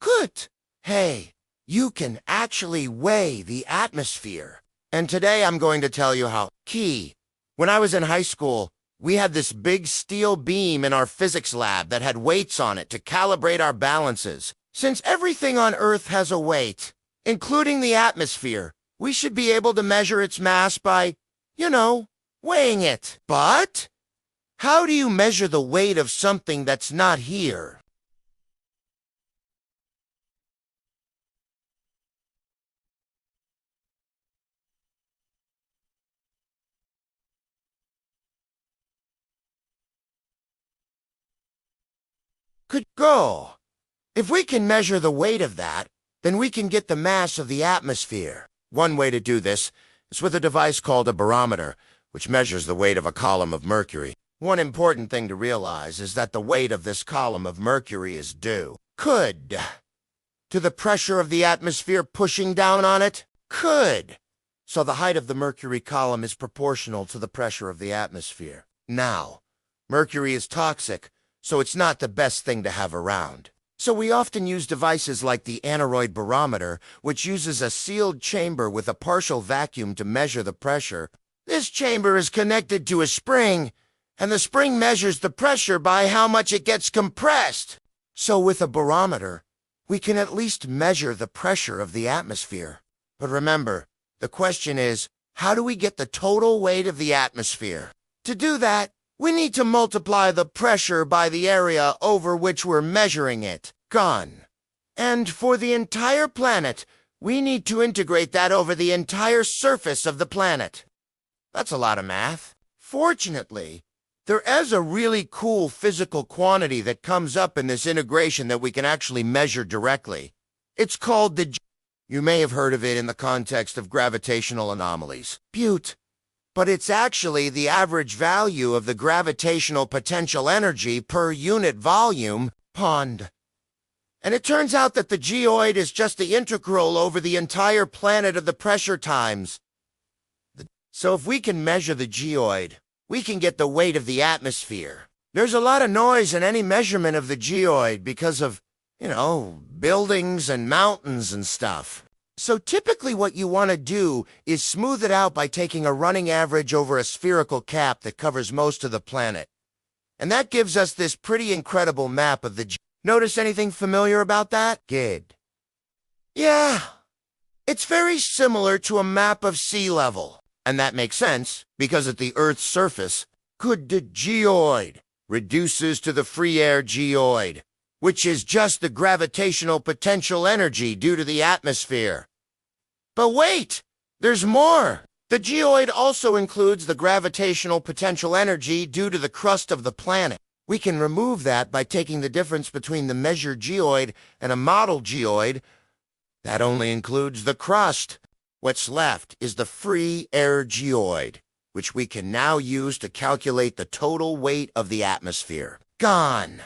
Good. Hey, you can actually weigh the atmosphere. And today I'm going to tell you how. Key. When I was in high school, we had this big steel beam in our physics lab that had weights on it to calibrate our balances. Since everything on Earth has a weight, including the atmosphere, we should be able to measure its mass by, weighing it. But how do you measure the weight of something that's not here? Could go. If we can measure the weight of that, then we can get the mass of the atmosphere. One way to do this is with a device called a barometer, which measures the weight of a column of mercury. One important thing to realize is that the weight of this column of mercury is due. Could. To the pressure of the atmosphere pushing down on it? Could. So the height of the mercury column is proportional to the pressure of the atmosphere. Now, mercury is toxic, so it's not the best thing to have around. So we often use devices like the aneroid barometer, which uses a sealed chamber with a partial vacuum to measure the pressure. This chamber is connected to a spring, and the spring measures the pressure by how much it gets compressed. So with a barometer, we can at least measure the pressure of the atmosphere. But remember, the question is, how do we get the total weight of the atmosphere? To do that, we need to multiply the pressure by the area over which we're measuring it. Gone. And for the entire planet, we need to integrate that over the entire surface of the planet. That's a lot of math. Fortunately, there is a really cool physical quantity that comes up in this integration that we can actually measure directly. It's called the You may have heard of it in the context of gravitational anomalies. Butte. But it's actually the average value of the gravitational potential energy per unit volume, pond. And it turns out that the geoid is just the integral over the entire planet of the pressure times. So if we can measure the geoid, we can get the weight of the atmosphere. There's a lot of noise in any measurement of the geoid because of, buildings and mountains and stuff. So typically what you want to do is smooth it out by taking a running average over a spherical cap that covers most of the planet. And that gives us this pretty incredible map of the Notice anything familiar about that? Good. Yeah. It's very similar to a map of sea level. And that makes sense, because at the Earth's surface, the geoid reduces to the free air geoid, which is just the gravitational potential energy due to the atmosphere. But wait, there's more. The geoid also includes the gravitational potential energy due to the crust of the planet. We can remove that by taking the difference between the measured geoid and a model geoid. That only includes the crust. What's left is the free air geoid, which we can now use to calculate the total weight of the atmosphere. Gone.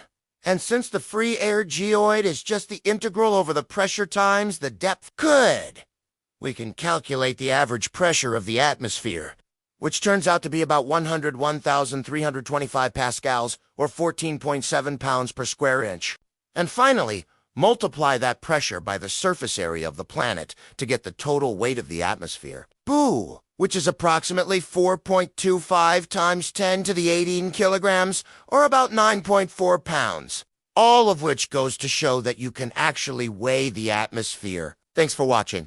And since the free air geoid is just the integral over the pressure times the depth, we can calculate the average pressure of the atmosphere, which turns out to be about 101,325 pascals, or 14.7 pounds per square inch. And finally, multiply that pressure by the surface area of the planet to get the total weight of the atmosphere. Boo! Which is approximately 4.25 times 10 to the 18 kilograms, or about 9.4 pounds. All of which goes to show that you can actually weigh the atmosphere. Thanks for watching.